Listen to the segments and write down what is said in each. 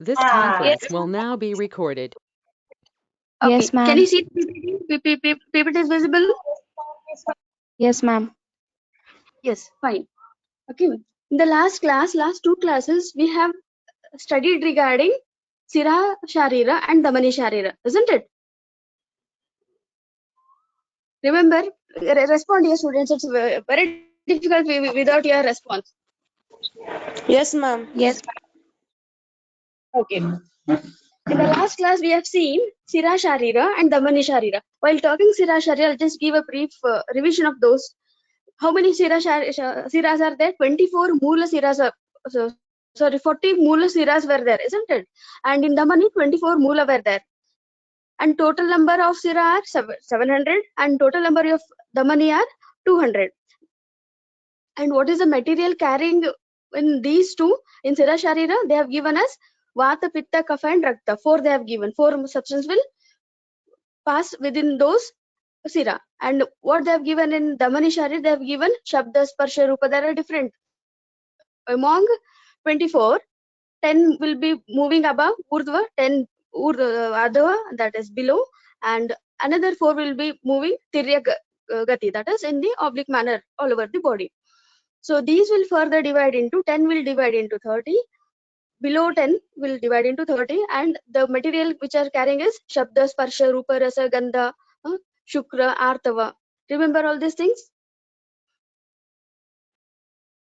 This Yes. conference will now be recorded. Okay. Yes, ma'am. Can you see PPT? PPT is visible? Yes, ma'am. Yes, fine. Okay. In the last two classes, we have studied regarding Sira Sharira and Damani Sharira, isn't it? Remember, respond, dear students. It's very difficult without your response. Yes, ma'am. Yes. Okay. In the last class, we have seen Sira Sharira and Damani Sharira. While talking Sira Sharira, I'll just give a brief revision of those. How many Siras are there? 24 Mula Siras are, sorry, 40 Mula Siras were there, isn't it? And in Damani, 24 Mula were there. And total number of Sira are 700 and total number of Damani are 200. And what is the material carrying in these two? In Sira Sharira, they have given us Vata, Pitta, Kapha and Rakta. 4 they have given. 4 substances will pass within those Sira. And what they have given in Damani Sharira, they have given Shabda, Sparsha, Rupa. They are different. Among 24, 10 will be moving above Urdhva, 10 Adhava, that is below, and another 4 will be moving Tirya Gati, that is in the oblique manner all over the body. So these will further divide into 10 will divide into 30, below 10 will divide into 30, and the material which are carrying is Shabda, Sparsha, Rupa, Rasa, Gandha, Shukra, Artava. Remember all these things?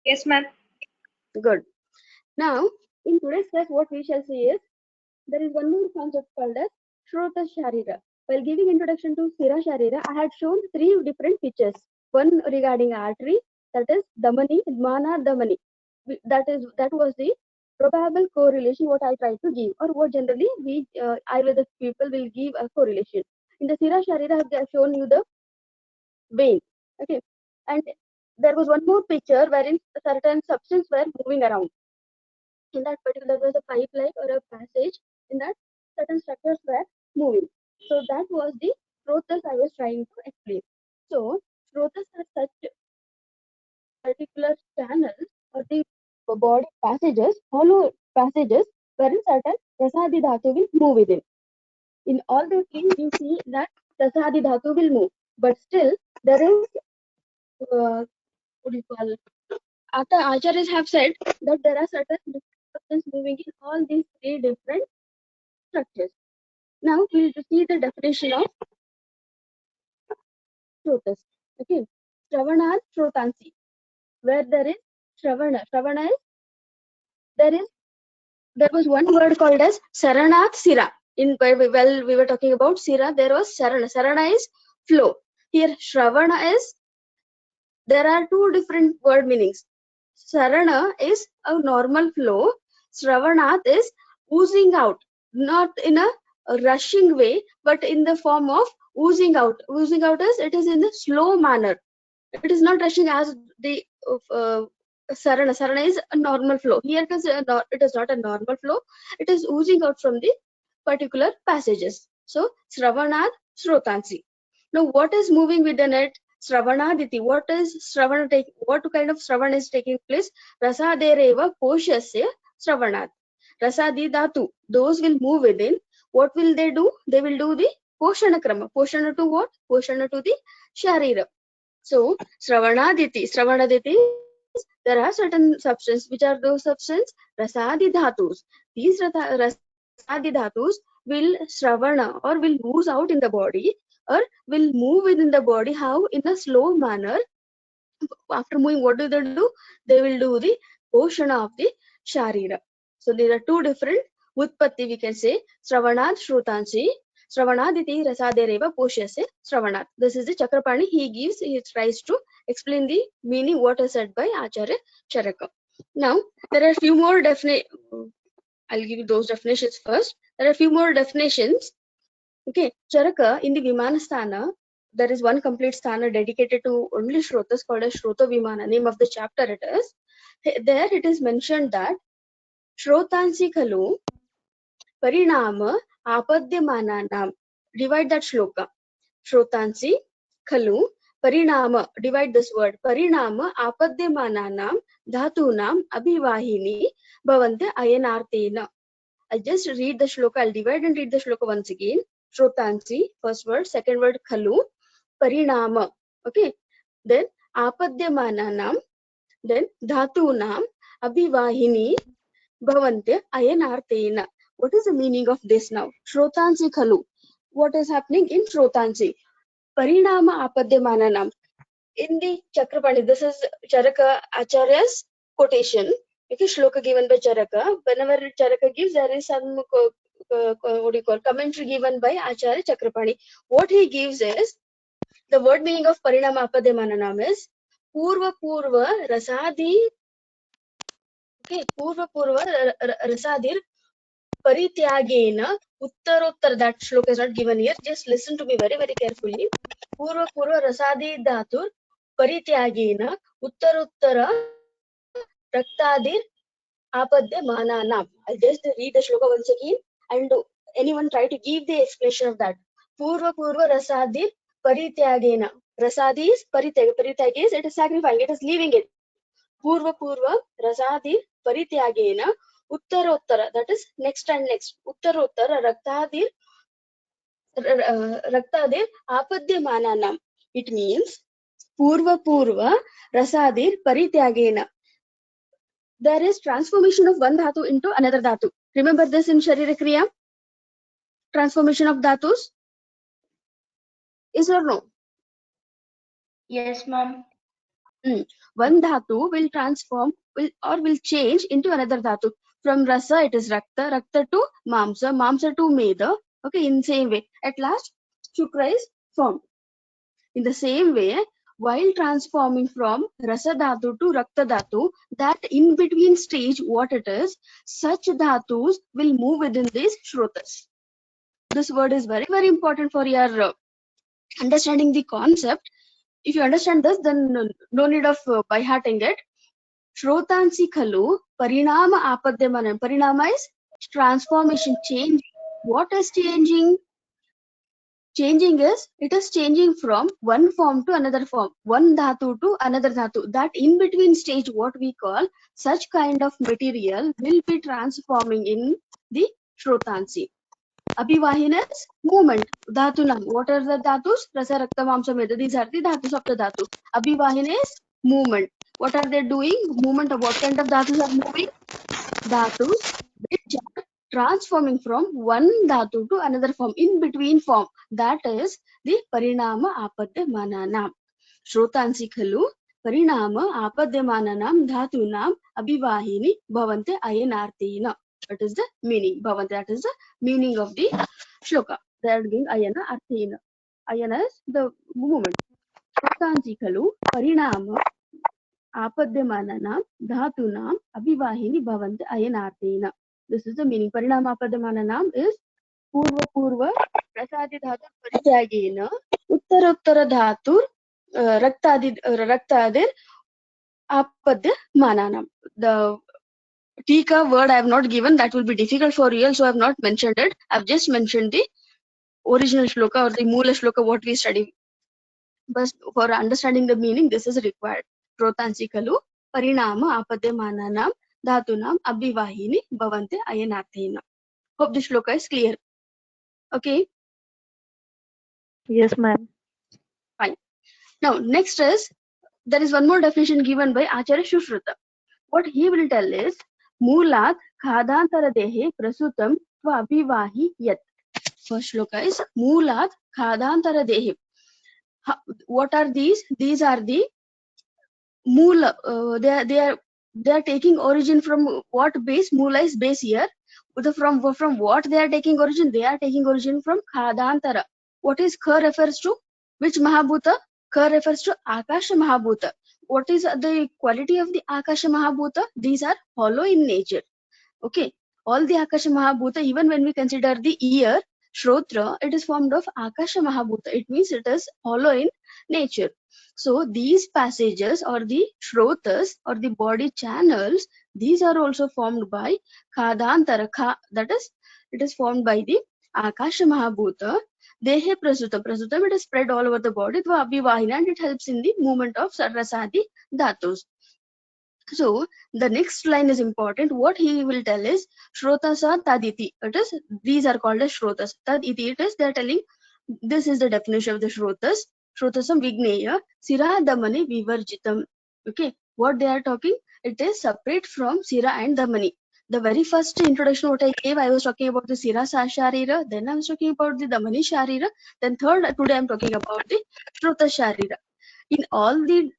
Yes, ma'am. Good. Now, in today's class, what we shall see is there is one more concept called as Shrota Sharira. While giving introduction to Sira Sharira, I had shown 3 different pictures. One regarding artery, that is Damani, Dmana, Damani. That was the probable correlation what I tried to give, or what generally we Ayurvedic people will give a correlation. In the Sira Sharira, I have shown you the vein. Okay, and there was one more picture wherein certain substance were moving around. In that particular, there was a pipeline or a passage. In that, certain structures were moving. So that was the Srotas I was trying to explain. So Srotas are such particular channels or the body passages, hollow passages, wherein certain Rasadi Dhatu will move within. In all the things, you see that Rasadi Dhatu will move, but still there is what do you call? After Acharyas have said that there are certain substances moving in all these 3 different structures. Now we'll see the definition of Shrotas. Okay, Shravanat Shrotansi. Where there is Shravana. Shravana is there was one word called as Saranath Sira. Well, we were talking about Sira, there was Sarana. Sarana is flow. Here Shravana is, there are 2 different word meanings. Sarana is a normal flow. Shravanath is oozing out, not in a rushing way, but in the form of oozing out. Oozing out is, it is in a slow manner. It is not rushing as the Sarana. Sarana is a normal flow. Here it is not a normal flow. It is oozing out from the particular passages. So Shravanath Shrotansi. Now what is moving within it? Shravanaditi. What is Shravana take? What kind of Shravana is taking place? Rasadereva Koshasya Shravanath. Rasadi Dhatu. Those will move within. What will they do? They will do the Poshana Krama. Poshana to what? Poshana to the Sharira. So Shravanaditi is, there are certain substances. Which are those substances? Rasadi Dhatus. These Rasadi Dhatus will Shravana or will ooze out in the body or will move within the body. How? In a slow manner. After moving, what do? They will do the Poshana of the Sharira. So there are 2 different Utpatti, we can say. Shravanad Shrutansi. Shravanaditi Rasadereva Poshyase Shravanat. This is the Chakrapani. He tries to explain the meaning what is said by Acharya Charaka. Now, there are a few more I'll give you those definitions first. There are a few more definitions. Okay, Charaka in the Vimanasthana, there is one complete sthana dedicated to only Shrotas called as Shrota Vimana. Name of the chapter it is. There it is mentioned that Shrotansi Khalu Parinama Apadyamananam. Divide that shloka. Shrotansi Khalu Parinama. Divide this word. Parinama Apadyamananam Dhatunam Abhivahini Bhavante Ayanartena. I'll just read the shloka. I'll divide and read the shloka once again. Shrotansi, first word, second word khalu, parinama. Okay. Then apadyamananam, then dhatunam, abhivahini, bhavante, ayanartena. What is the meaning of this now? Shrotansi khalu. What is happening in Shrotansi? Parinama apadyamananam. In the Chakrapani, this is Charaka Acharya's quotation. Okay, shloka given by Charaka. Whenever Charaka gives, there is some what do you call commentary given by Acharya Chakrapani. What he gives is the word meaning of Parinama Apadyamananam is Purva Purva Rasadi. Okay, Purva Purva Rasadir Parityagena Uttarottar. That shloka is not given here. Just listen to me very, very carefully. Purva Purva Rasadi Dhatur Parityagena Uttarottara Raktadir Apadyamananam. I'll just read the shloka once again and anyone try to give the explanation of that. Purva Purva Rasadir Parityagena. Rasadi is Parityag. Parityag is it is sacrificing, it is leaving it. Purva Purva Rasadir Parityagena Uttarottara, that is next and next. Uttarottara Raktadir Apadyamananam. It means Purva Purva Rasadir Parityagena. There is transformation of one dhatu into another dhatu. Remember this in Sharira Kriya? Transformation of dhatus? Is or no? Yes, ma'am. One dhatu will transform will change into another dhatu. From rasa it is rakta, rakta to mamsa, mamsa to meda. Okay, in same way. At last, shukra is formed. In the same way, while transforming from rasa dhatu to rakta dhatu, that in between stage what it is, such dhatus will move within these shrotas. This word is very, very important for your understanding the concept. If you understand this, then no need of by hearting it. Shrotansi khalu parinama apadyamanam. Parinama is transformation, change. What is changing? Changing is, it is changing from one form to another form, one dhatu to another dhatu. That in between stage, what we call, such kind of material will be transforming in the Shrotansi. Abhivahina is movement. Dhatunam. What are the dhatus? Rasa, Rakta, Mamsa, Meda. These are the dhatus of the dhatu. Abhivahina is movement. What are they doing? Movement of what kind of dhatus are moving? Dhatus which are transforming from one dhatu to another form, in between form. That is the Parinama Apadyamananam. Shrotansi khalu Parinama Apadyamananam Dhatunam Abhivahini Bhavante Ayanartina. That is the meaning. Bhavante, that is the meaning of the shloka. They are giving Ayana Arthina. Ayana is the movement. Shrotansi khalu Parinama Apadyamananam Dhatunam Abhivahini Bhavante Ayanartina. This is the meaning. Parinama Apadyamananam is Purva Purva Prasadi Dhatu Parityagena Uttara Dhatu Raktadir Apadyamananam. The Tika word I have not given, that will be difficult for you, so I have not mentioned it. I have just mentioned the original shloka or the Mula shloka what we study. But for understanding the meaning, this is required. Shrotansi khalu Parinama Apadyamananam Dhatunam Abhivahini Bhavante Ayanarthena. Hope this shloka is clear. Okay. Yes, ma'am. Fine. Now, next is, there is one more definition given by Acharya Shushruta. What he will tell is, Moolat Khadantara Dehe Prasutam Tva Abhivahi Yat. First shloka is Moolat Khadantara Dehe. What are these? These are the Moola. They are taking origin from what base? Moola is base here. From what they are taking origin? They are taking origin from Khadantara. What is Kha refers to? Which Mahabhuta? Kha refers to Akasha Mahabhuta. What is the quality of the Akasha Mahabhuta? These are hollow in nature. Okay. All the Akasha Mahabhuta, even when we consider the ear, Shrotra, it is formed of Akasha Mahabhuta. It means it is hollow in nature. So these passages or the Shrotas or the body channels, these are also formed by Khadantara. That is, it is formed by the Akasha Mahabhuta. Dehe Prasutam. Prasutam, it is spread all over the body. Dva Abhivahina, and it helps in the movement of Sarasadi Dhatus. So the next line is important. What he will tell is Shrotasa Taditi. It is, these are called as Shrotas. Taditi, it is, they are telling, this is the definition of the Shrotas. Shrotasam Vigneya Sira Damani Vivarjitam. Okay, what they are talking, it is separate from Sira and Damani. The very first introduction what I gave, I was talking about the Sira Sharira, then I was talking about the Damani Sharira, then third, today I am talking about the Shrota Sharira. In all the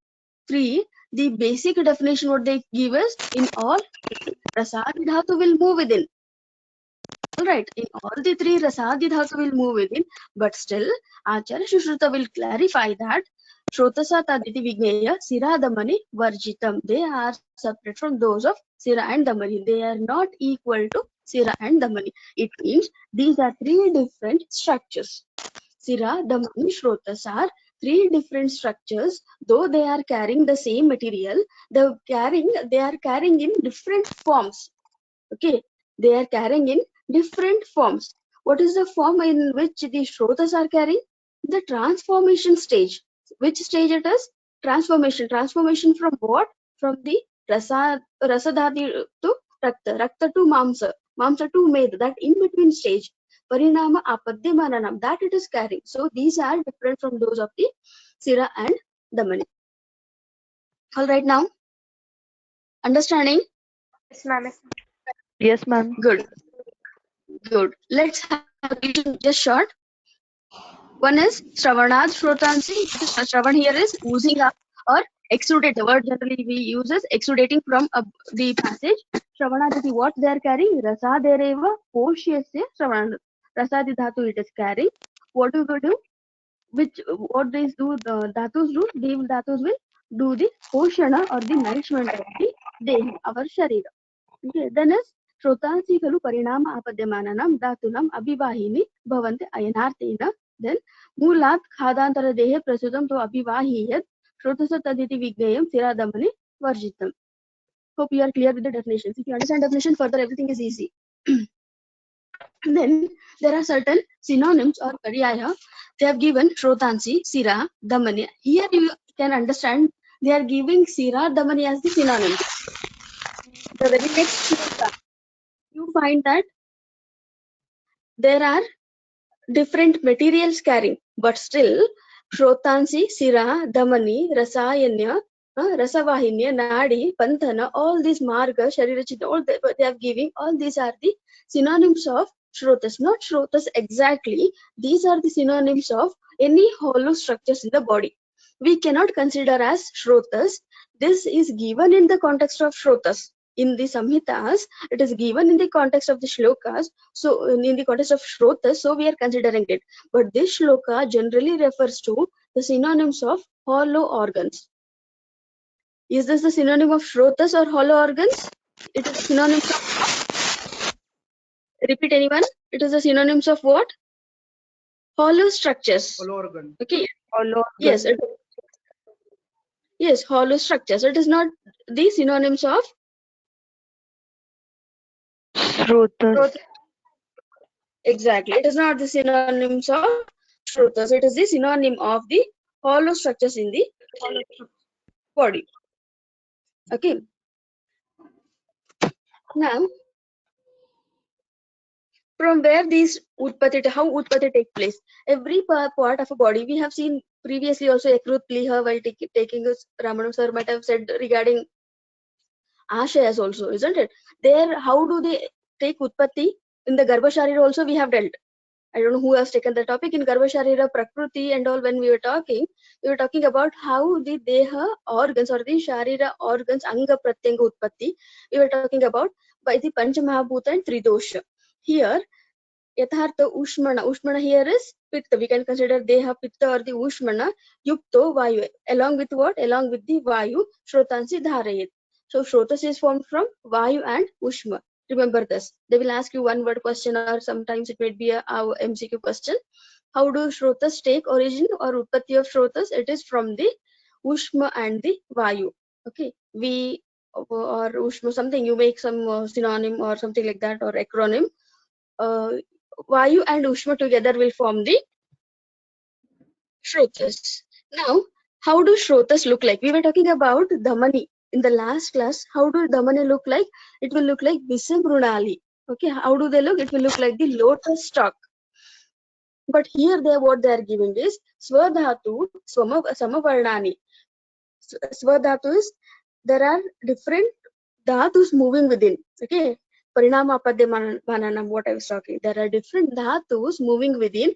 three, the basic definition what they give us, in all, Rasadi Dhatu will move within. Alright, in all the three, Rasadi Dhatu will move within, but still, Acharya Sushruta will clarify that Shrotasa Taditi Vigneya Sira Damani Varjitam. They are separate from those of Sira and Damani. They are not equal to Sira and Damani. It means these are three different structures. Sira, Damani, Shrotas are three different structures. Though they are carrying the same material, they are carrying in different forms. Okay, they are carrying in different forms. What is the form in which the Shrotas are carrying? The transformation stage. Which stage it is? Transformation. Transformation from what? From the Rasadhati to Rakta, Rakta to Mamsa, Mamsa to Med, that in between stage. Parinama Apadyamananam, that it is carrying. So these are different from those of the Sira and Damani. Alright, now, understanding? Yes, ma'am. Yes, ma'am. Good. Good. Let's have just short. One is Shravanad Shrotansi. Shravan here is oozing up or exudate. The word generally we use is exudating from the passage. Shravanaditi, what they are carrying? Rasadereva Poshyasya Shravanad. Rasadi Dhatu it is carrying. What do we do? What these do, the Dhatus do? The Dhatus will do the Poshana or the nourishment of the Dehi, our Sharira. Okay, then is Shrotansi Kalu Parinama Apadyamananam Dhatunam Abhivahini Bhavante Ayanartena. Then Mulat Khadantara Dehe Prasutam to Abhivahiyat Shrotasa Taditi Vignayam Siradamani Varjitam. Hope you are clear with the definitions. If you understand definition, further everything is easy. Then there are certain synonyms or paryaya. They have given Shrotansi, Sira, Damani. Here you can understand they are giving Sira, Damani as the synonyms. The very next shloka, you find that there are different materials carrying, but still Shrotansi, Sira, Damani, Rasayanya, Rasavahinya, Nadi, Panthana, all these Marga, Sharirachita, all they are giving, all these are the synonyms of Shrotas, not Shrotas exactly. These are the synonyms of any hollow structures in the body. We cannot consider as Shrotas. This is given in the context of Shrotas. In the Samhitas, it is given in the context of the shlokas, so in the context of Shrotas, so we are considering it. But this shloka generally refers to the synonyms of hollow organs. Is this the synonym of Shrotas or hollow organs? It is synonyms of, repeat anyone? It is the synonyms of what? Hollow structures. Hollow organ. Okay. Hollow. Yes. Yes, hollow structures. It is not the synonyms of Shrotas. Exactly. It is not the synonyms of Shrotas. It is the synonym of the hollow structures in the body. Okay. Now, from where these Utpatti, how Utpatti take place? Every part of a body, we have seen previously also Yakrut Pliha while taking us, Ramanam sir might have said regarding Ashayas also, isn't it? There, how do they take Utpatti? In the Garbha Sharira also we have dealt. I don't know who has taken the topic in Garbha Sharira Prakriti and all. When we were talking about how the Deha organs or the Sharira organs Anga Pratyanga Utpatti. We were talking about by the Panchamahabhuta and Tridosha. Here, Yathartha Ushmana. Ushmana here is Pitta. We can consider Deha Pitta or the Ushmana Yukto Vayu. Along with what? Along with the Vayu, Shrotansi Dharayat. So Shrotas is formed from Vayu and Ushma. Remember this. They will ask you one word question or sometimes it might be a MCQ question. How do Shrotas take origin or Utpatti of Shrotas? It is from the Ushma and the Vayu. Okay. V or Ushma, something you make some synonym or something like that or acronym. Vayu and Ushma together will form the Shrotas. Now, how do Shrotas look like? We were talking about Dhamani. in the last class, how do Damane look like? It will look like Visambrunali. Okay, how do they look? It will look like the lotus stalk. But here what they are giving is Swadhatu Samavarnani. Swadhatu is there are different dhatus moving within. Okay, Parinama Padyamananam, what I was talking. There are different dhatus moving within.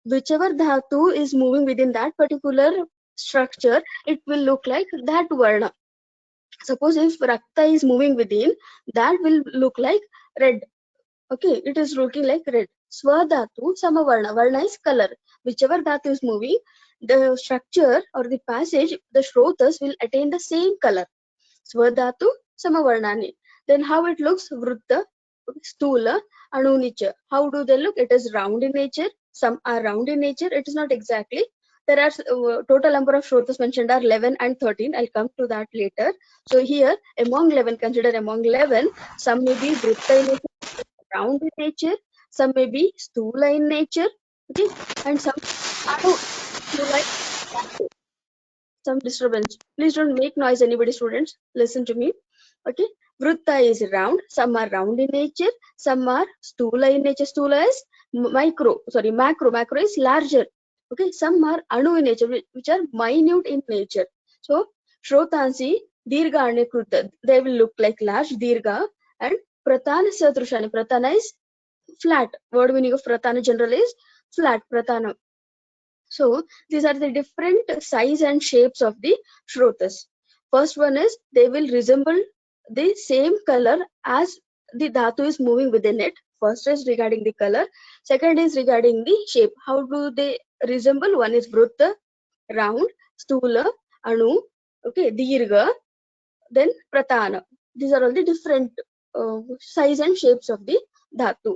Whichever dhatu is moving within that particular structure, it will look like that varna. Suppose if Rakta is moving within, that will look like red. Okay, it is looking like red. Swadhatu Samavarna. Varna is color. Whichever dhatu is moving, the structure or the passage, the shrotas will attain the same color. Swadhatu Samavarnani. Then how it looks? Vrutta, Stula, Anunicha. How do they look? It is round in nature. Some are round in nature. It is not exactly. There are total number of shrotas mentioned are 11 and 13. I'll come to that later. So here, among 11, consider among 11, some may be Vrutta in nature, round in nature. Some may be Stula in nature. Okay, and some some disturbance. Please don't make noise, anybody, students. Listen to me. Okay. Vrutta is round. Some are round in nature. Some are stula in nature. Stula is macro. Macro is larger. Okay. Some are anu in nature, which are minute in nature. So, Shrotansi, Dirga and Krutta, they will look like large Dirga, and Pratana Satrushani. Pratana is flat. Word meaning of Pratana general is flat. Pratana. So these are the different size and shapes of the shrotas. First one is they will resemble the same color as the dhatu is moving within it. First is regarding the color. Second is regarding the shape. How do they resemble? One is vrutta, round, stula, anu, okay, dirga, then pratana. These are all the different size and shapes of the dhatu.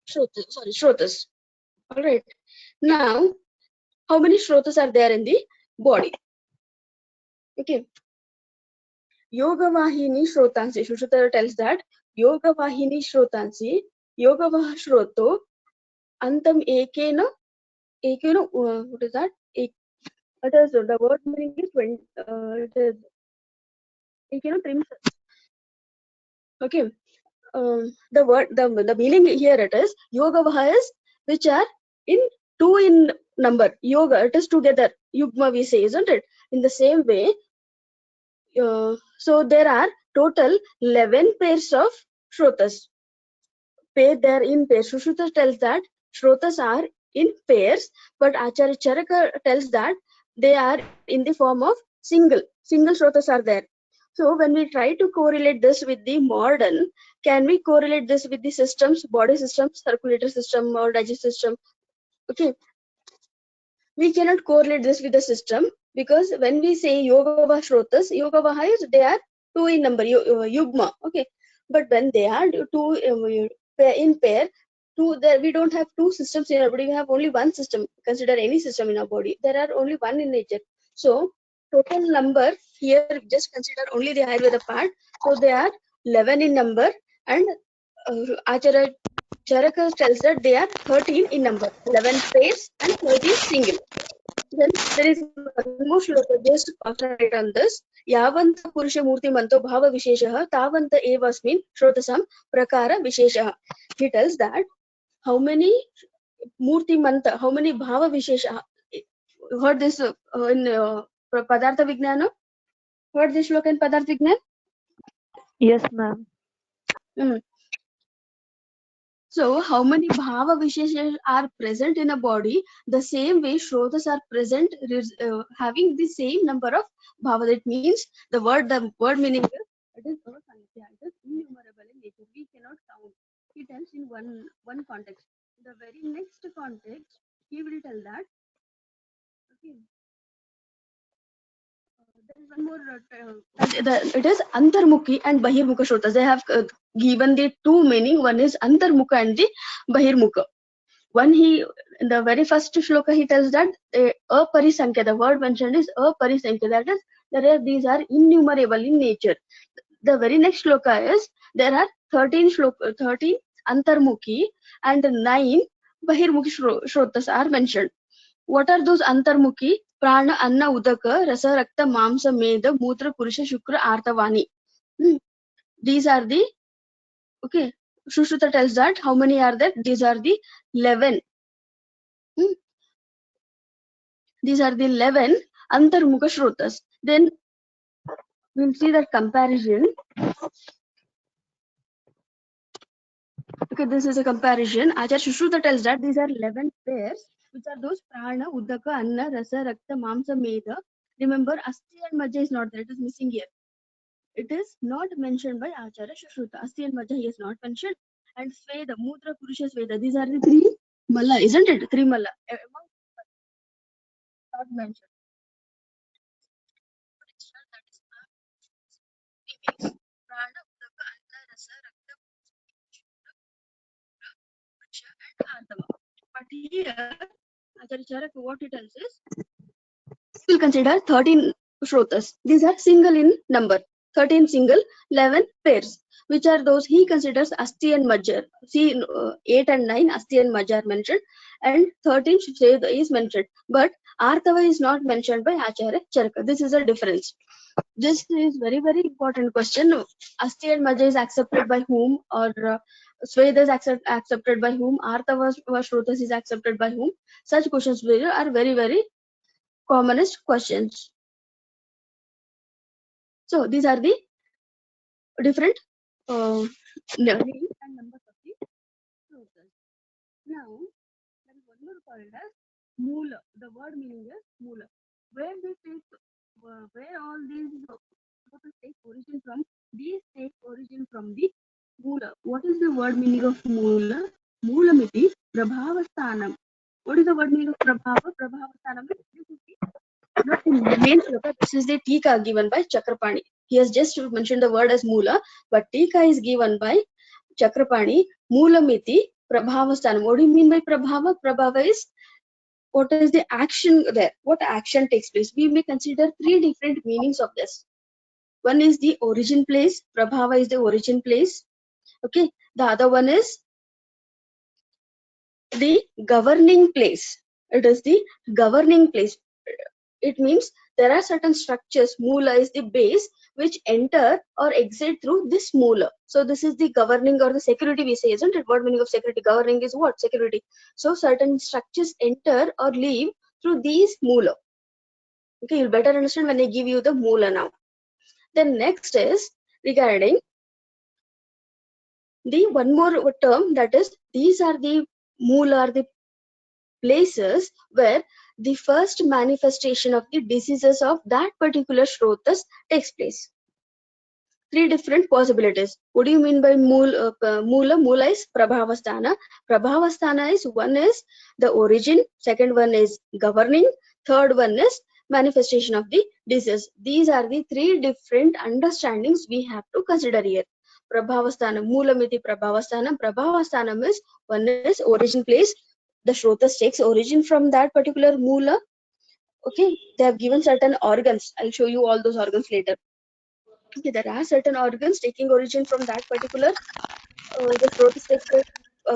Shrotas. All right. Now, how many shrotas are there in the body? Okay. Yoga Vahini Shrotansi. Shushruta tells that Yoga Vahini Shrotansi, Yoga Vah Shroto, Antam Ekena, what is that? It is the word meaning is 20, it is Ekena Trim. Okay. The word, the meaning here it is Yoga Vaha is which are in two in number. Yoga, it is together. Yugma we say, isn't it? In the same way, so there are total 11 pairs of shrotas. They are in pairs. Sushruta tells that shrotas are in pairs, but Acharya Charaka tells that they are in the form of single shrotas are there. So when we try to correlate this with the modern, can we correlate this with the systems, body systems, circulatory system or digestive system? Okay. We cannot correlate this with the system because when we say Yoga Vaha Shrotas, Yoga Vaha is they are two in number, Yugma. Okay. But when they are two in pair, we don't have two systems in our body, we have only one system. Consider any system in our body. There are only one in nature. So total number here, just consider only the Ayurveda part. So they are 11 in number, and Acharya Charaka tells that they are 13 in number, 11 pairs and 13 single. Then there is one more shloka, just concentrate on this. Yavanta Purusha Murti Manto Bhava Visheshaha Tavanta Evasmin Shrotasam Prakara Visheshaha. He tells that how many Murti Manta, how many Bhava Visheshaha. You heard this in Padartha Vijnana? Heard this shloka in Padartha Vijnana? Yes, ma'am. So, how many bhava visheshas are present in a body? The same way shrotas are present, having the same number of bhava. That means the word meaning is it is innumerable in nature. We cannot count. He tells in one context. The very next context, he will tell that. Okay. There is one more. It is antarmukhi and bahirmukha shrotas. They have given the two meaning. One is antarmukha and the bahirmukha. One in the very first shloka he tells that aparisankhya, the word mentioned is aparisankhya, that is these are innumerable in nature. The very next shloka is there are 13 antarmukhi and 9 bahirmukhi shrotas are mentioned. What are those antarmukhi? Prana, Anna, Udaka, Rasa, Rakta, Mamsa, Meda, Mutra, Purusha, Shukra, Artavani. These are the, okay, Sushruta tells that how many are there? These are the 11. These are the 11 Antarmukha Shrutas. Then we'll see that comparison. Okay, this is a comparison. Acharya Sushruta tells that these are 11 pairs, which are those Prana, Udaka, Anna, Rasa, Rakta, Mamsa, Meda. Remember, Asti and Majja is not there. It is missing here. It is not mentioned by Acharya Sushruta. Asti and Majja he has not mentioned. And Sveda, Mudra, Purusha, Sveda. These are the 3 Malla, isn't it? 3 Malla. Among not mentioned. That is females. Prana, Udaka, Anna, Rasa, Rakta, Purusha, and Ardava. But here, Acharya Charaka, what he tells is, we will consider 13 Shrotas. These are single in number. 13 single, 11 pairs. Which are those he considers Asti and Majjar. See, 8 and 9, Asti and Majjar mentioned. And 13 Shveda is mentioned. But Artava is not mentioned by Acharya Charaka. This is a difference. This is very, very important question. Asti and Majja is accepted by whom? Or Sveda is accepted by whom? Artava Shrotas is accepted by whom? Such questions are very, very commonest questions. So these are the different names and numbers of the Shrotas. Now, there is one more called as Moola. The word meaning is Moola. Where they take, where all these Shrotas take origin from? These take origin from the Moola. What is the word meaning of Moola? Moolamiti Prabhavastanam. What is the word meaning of Prabhava? Prabhavastanam. Not in the main shloka, this is the Tika given by Chakrapani. He has just mentioned the word as Moola, but Tika is given by Chakrapani. Moolamiti Prabhavastanam. What do you mean by Prabhava? Prabhava is what is the action there? What action takes place? We may consider 3 different meanings of this. One is the origin place. Prabhava is the origin place. Okay. The other one is the governing place. It is the governing place. It means there are certain structures. Moola is the base which enter or exit through this moola. So this is the governing or the security we say, isn't it? What meaning of security? Governing is what? Security. So certain structures enter or leave through these moola. Okay, you'll better understand when I give you the moola now. Then next is regarding the one more term, that is these are the moola, are the places where the first manifestation of the diseases of that particular Shrotas takes place. 3 different possibilities. What do you mean by Moola? Moola is Prabhavasthana. Prabhavasthana is, one is the origin, second one is governing, third one is manifestation of the disease. These are the 3 different understandings we have to consider here. Prabhavasthana, Moolamiti Prabhavasthana. Prabhavasthana is, one is origin place. The Shrotas takes origin from that particular Moola. Okay, they have given certain organs. I'll show you all those organs later. Okay, there are certain organs taking origin from that particular, the Shrotas takes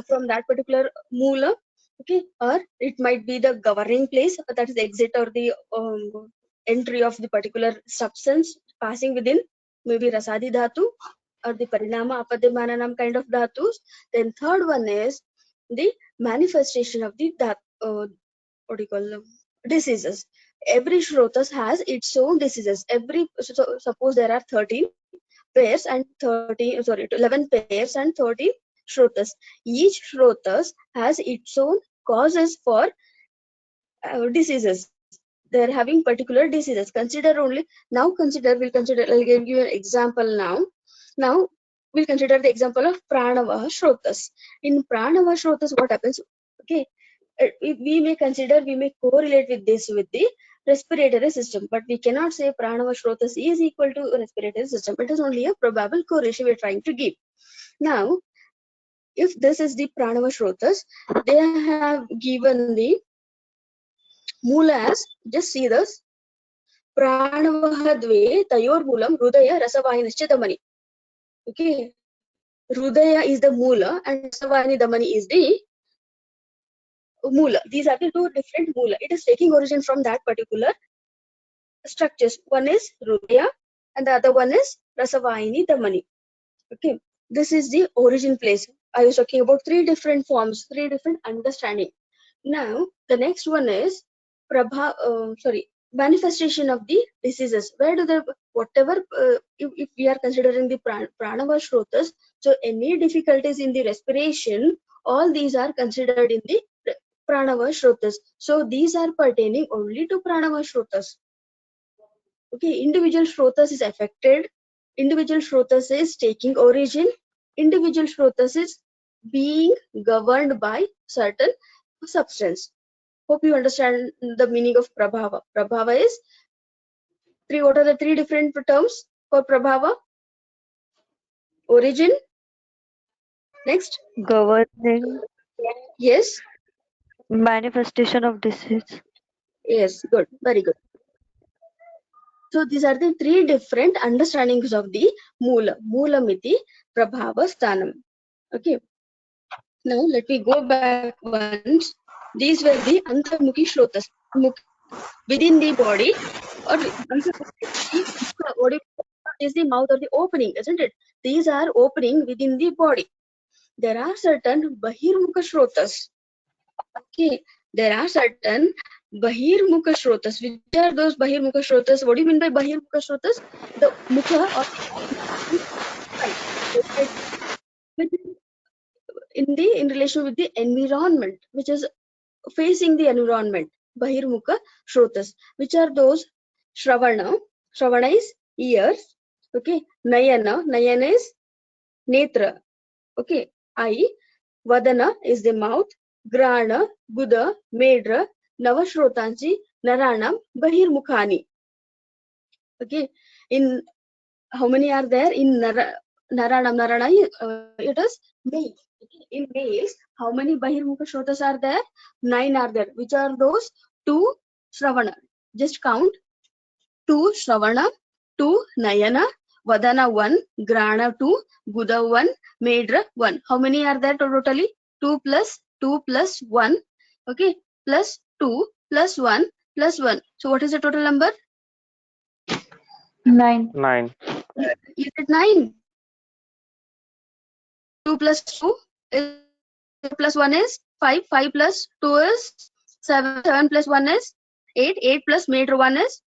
from that particular Moola. Okay, or it might be the governing place, that is the exit or the entry of the particular substance passing within, maybe Rasadi Dhatu or the Parinama Apadyamananam kind of Dhatus. Then third one is the manifestation of the what do you call them? Diseases. Every Shrotas has its own diseases. So suppose there are 13 pairs and 11 pairs and 13 Shrotas. Each Shrotas has its own causes for diseases. They are having particular diseases. Consider only, now we'll consider, I'll give you an example now. Now, we'll consider the example of Pranavaha Shrotas. In Pranavaha Shrotas, what happens? Okay, we may correlate with this with the respiratory system, but we cannot say Pranava Shrotas is equal to respiratory system. It is only a probable correlation we're trying to give. Now, if this is the Pranava Shrotas, they have given the Moola as, just see this, Pranavaha Dve Tayor Moolam Rudaya Rasavayinascha Damani. Okay, Rudaya is the Moola and Rasavayini Damani is the Mula. These are the two different Mula. It is taking origin from that particular structures. One is Rudaya and the other one is Rasavahini Damani. Okay, this is the origin place. I was talking about three different forms, three different understanding. Now the next one is manifestation of the diseases. Where do the whatever if we are considering the pranava shrotas, so any difficulties in the respiration, all these are considered in the pranava shrotas. So these are pertaining only to pranava shrotas. Okay, individual shrotas is affected, individual shrotas is taking origin, individual shrotas is being governed by certain substance. Hope you understand the meaning of prabhava. Prabhava is what are the three different terms for prabhava? Origin, next, Governing, yes, manifestation of disease. yes, good, very good. So these are the three different understandings of the Mula. Mula miti Prabhava Sthanam. Okay. Now let me go back once. These were the Antarmukhi Shlotas. Within the body, or what is the mouth or the opening, isn't it? These are opening within the body. There are certain Bahirmukha Shrotas. Okay. There are certain Bahirmukha Shrotas. Which are those Bahirmukha Shrotas? What do you mean by Bahirmukha Shrotas? The Mukha or in relation with the environment, which is facing the environment. Bahirmukha Shrotas. Which are those? Shravana. Shravana is ears. Okay. Nayana. Nayana is Netra. Okay. Eye. Vadana is the mouth. Grana, Guda, Medra, Navashrotanchi, Naranam, Bahirmukhani. Okay. In how many are there in Naranam? Narana, it is male. Okay. In males, how many Bahirmukha Shrotas are there? 9 are there. Which are those? 2 Shravana. Just count. 2 Shravana, 2 Nayana, Vadana 1, Grana 2, Guda 1, Medra 1. How many are there totally? 2 plus 1. Okay. Plus 2 plus 1 plus 1. So what is the total number? 9. 9. Is it 9? 2 plus 2 is plus 1 is 5. 5 plus 2 is 7. 7 plus 1 is 8. 8 plus Medra 1 is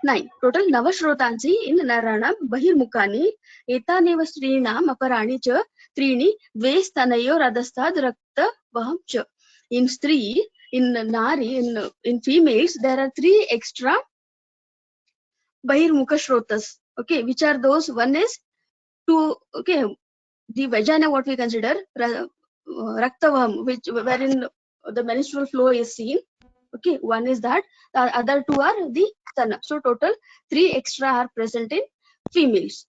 9. Total Navashrotansi in Naranam Bahirmukhani Etaneva Strinam Aparani cha Trini Vestanayo Radastad Rakta Vaham cha. In Stri, in Nari, in females, there are 3 extra Bahirmukha Shrotas. Okay, which are those? One is to, okay, the vagina, what we consider, Raktavaham, wherein the menstrual flow is seen. Okay, one is that. The other 2 are the stana. So total 3 extra are present in females.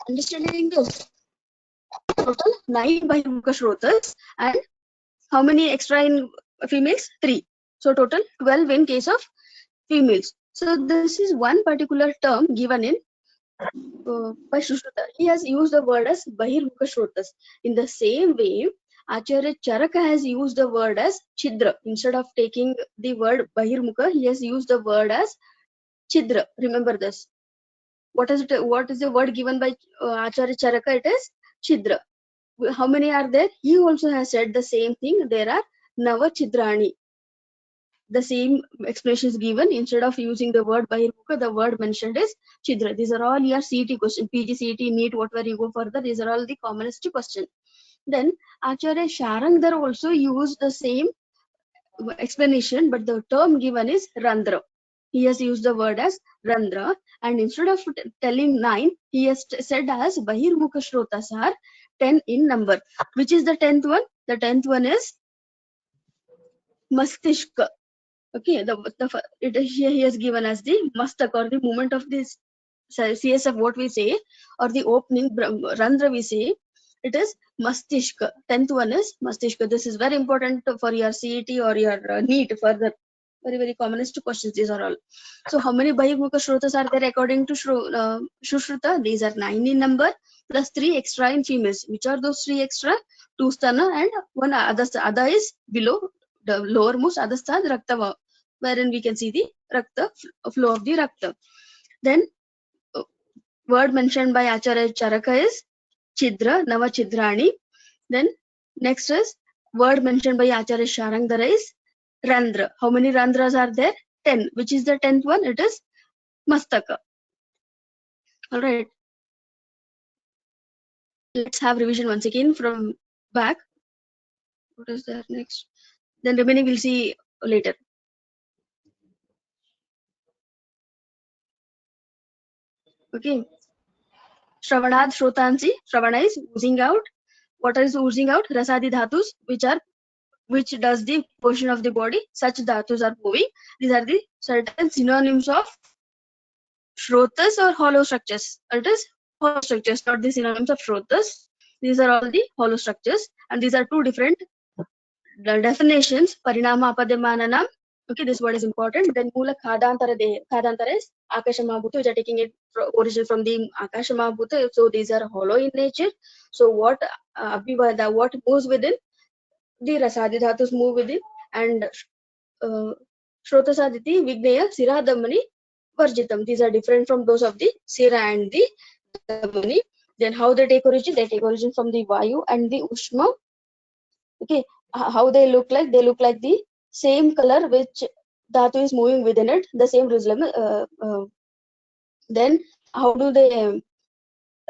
Understanding this? Total 9 Bahirmukha Shrotas and how many extra in females? 3. So total 12 in case of females. So this is one particular term given in by Sushruta. He has used the word as Bahirmukha Shrotas. In the same way, Acharya Charaka has used the word as Chidra. Instead of taking the word Bahirmukha, he has used the word as Chidra. Remember this. What is the word given by Acharya Charaka? It is Chidra. How many are there? He also has said the same thing. There are Nava Chidrani. The same explanation is given. Instead of using the word Bahirmukha, the word mentioned is Chidra. These are all your CET questions. PG, CET, NEET, whatever you go further, these are all the commonest question. Then Acharya Sharangdhar also used the same explanation, but the term given is Randra. He has used the word as Randra, and instead of telling 9, he has said as Bahirmukha Shrotas are 10 in number. Which is the 10th one? The 10th one is Mastishka. Okay, he has given us the mastak or the movement of this CSF, what we say, or the opening Randra we say. It is Mastishka. 10th one is Mastishka. This is very important for your CET or your NEET for the very, very commonest questions. These are all. So how many Bahirmukha Shrotas are there according to Sushruta? These are 9 in number. plus 3 extra in females. Which are those 3 extra? 2 stana and one other is below the lowermost adhastha rakta, wherein we can see the rakta flow of the rakta. Then word mentioned by Acharya Charaka is Chidra, Nava Chidrani. Then next is word mentioned by Acharya Sharangdara is Randra. How many Randras are there? 10. Which is the 10th one? It is Mastaka. Alright. Let's have revision once again from back. What is there next? Then remaining we'll see later. Okay. Shravanad Shrotansi. Shravana is oozing out. What is oozing out? Rasadi Dhatus, which does the portion of the body. Such dhatus are moving. These are the certain synonyms of Shrotas or hollow structures. It is hollow structures, not the synonyms of Shrotas. These are all the hollow structures, and these are two different definitions. Parinama Apademananam. Okay, this word is important. Then Mula Khadantara De. Khadantara is Akashamabuta, which are taking it origin from the Akashamabuta. So these are hollow in nature. So what what moves within? The Rasadi Dhatus move within, and Shrotasaditi, Vigneya, Sira, Damani, Varjitam. These are different from those of the Sira and the Damani. Then how they take origin? They take origin from the Vayu and the Ushma. Okay, how they look like? They look like the same color which Dhatu is moving within it, the same resemblance. Then how do they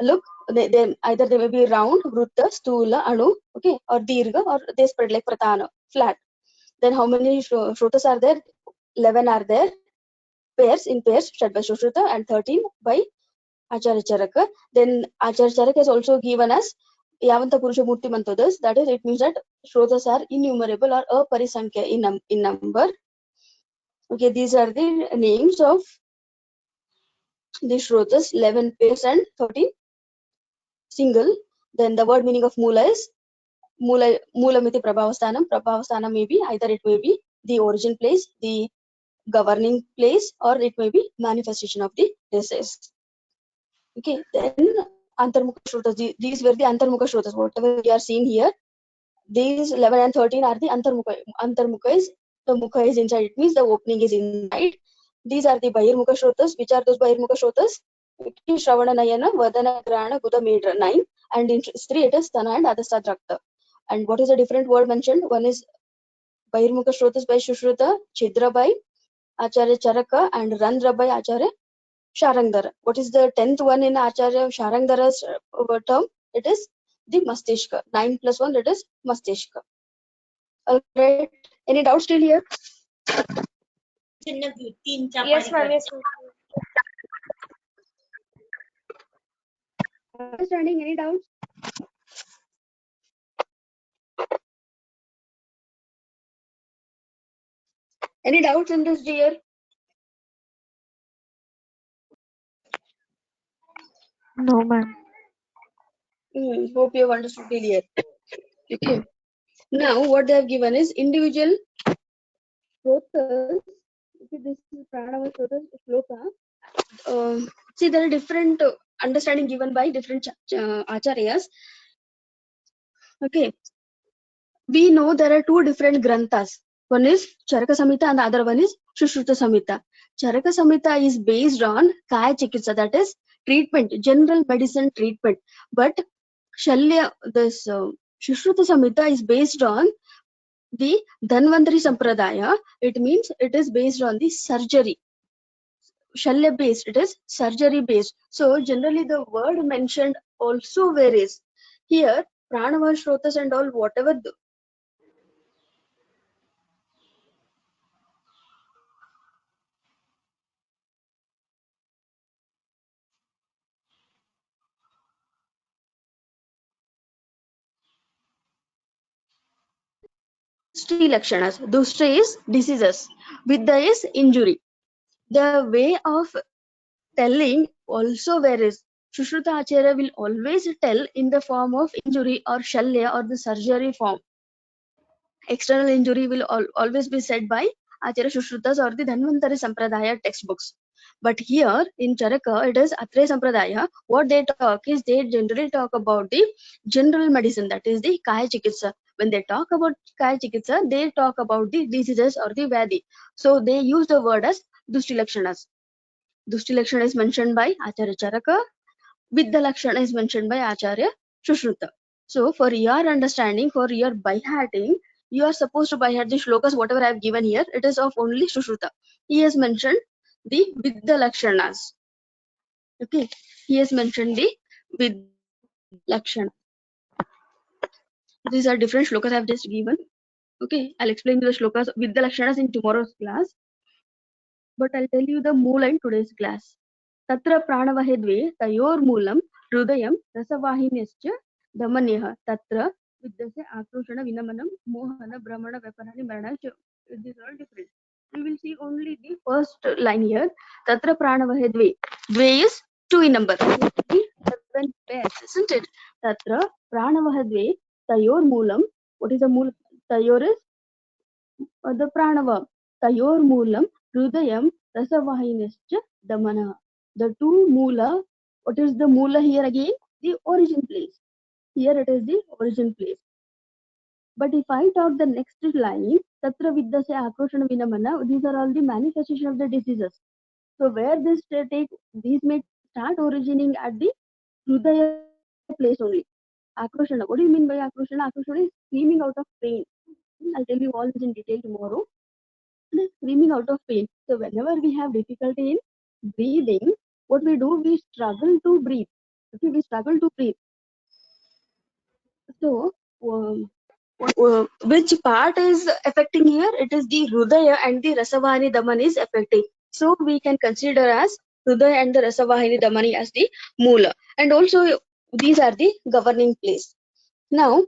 look? Then either they may be round, Vrutta, Stula, Anu, okay, or Dirgha, or they spread like Pratana, flat. Then how many Shrotas are there? 11 are there. Pairs, Shad by Sushruta, and 13 by Acharya Charaka. Then Acharya Charaka is also given as Yavanta Purusha Murti Mantodas. That is, it means that Shrotas are innumerable or aparisankhya in number. Okay, these are the names of the Shrotas, 11 pairs and 13 single. Then the word meaning of Mula is Moolamiti Prabhavastanam. Prabhavastanam may be either it may be the origin place, the governing place, or it may be manifestation of the disease. Okay, then Antarmukha Shrotas. These were the Antarmukha Shrotas. Whatever we are seeing here, these 11 and 13 are the Antarmukha. Antarmukha is the Mukha is inside. It means the opening is inside. These are the Bahirmukha Shrotas. Which are those Bahirmukha Shrotas? Shravana, Nayana, Vadana, Grana, Guda, Medra, 9. And in Stri it is Stana and Adhastha Drakta. And what is the different word mentioned? One is Bahirmukha Shrotas by Sushruta, Chidra by Acharya Charaka, and Randra by Acharya Sharangdara. What is the 10th one in Acharya Sharangdara's term? It is the Mastishka. 9 plus 1, it is Mastishka. Alright. Any doubts still here? Yes, ma'am. Yes, ma'am. Understanding? Any doubts? Any doubts in this, dear? No, ma'am. Hope you have understood clear. Okay. Now, what they have given is individual Shrotas. Okay, this is Pranava Shrotas Shloka. See, there are different understanding given by different acharyas. Okay, we know there are two different granthas. One is Charaka Samhita and the other one is Sushruta Samhita. Charaka Samhita is based on Kaya Chikitsa, that is treatment, general medicine treatment. But Shalya, this Sushruta Samhita is based on the Dhanvantari Sampradaya. It means it is based on the surgery. Shalya based, it is surgery based. So generally the word mentioned also varies. Here, Pranava Shrotas and all, whatever Dushti Lakshanas. Dushta is diseases. Vidya is injury. The way of telling also varies. Sushruta Acharya will always tell in the form of injury or Shalya or the surgery form. External injury will always be said by Acharya Sushrutas or the Dhanvantari Sampradaya textbooks. But here in Charaka, it is Atre Sampradaya. What they talk is they generally talk about the general medicine, that is the Kaya Chikitsa. When they talk about Kaya Chikitsa, they talk about the diseases or the Vyadi. So they use the word as Dushti Lakshanas. Dushti Lakshana is mentioned by Acharya Charaka. Vidya Lakshana is mentioned by Acharya Sushruta. So for your understanding, for your by-hearting, you are supposed to by-heart the shlokas, whatever I have given here, it is of only Sushruta. He has mentioned the Vidya Lakshanas. Okay, he has mentioned the Vidya Lakshana. These are different shlokas I have just given. Okay, I'll explain you the shlokas Vidya Lakshanas in tomorrow's class. But I'll tell you the moola in today's class. Tatra pranavahe dve tayor moolam hridayam rasavahinyascha damanyah tatra vidyasya akroshana vinamanam mohana brahmana vyaparani marana. These are all different. We will see only the first line here. Tatra pranavahe dve. Dve is 2 in number. 7 pairs, isn't it? Tatra pranavahe dve tayor moolam. What is the mool? Tayor is the pranava. Tayor moolam hridayam rasavahinyascha damana. The two moola. What is the moola here again? The origin place. Here it is the origin place. But if I talk the next line, tatra vidyasya akroshana vinamana, these are all the manifestation of the diseases. So where this take, these may start originating at the hridaya place only. Akroshana. What do you mean by akroshana? Akroshana is screaming out of pain. I'll tell you all this in detail tomorrow. Screaming out of pain. So whenever we have difficulty in breathing, what we do, we struggle to breathe. Okay, we struggle to breathe. So which part is affecting here? It is the Hridaya and the Rasavahini Damani is affecting. So we can consider as Hridaya and the Rasavahini Damani as the Moola. And also these are the governing place. Now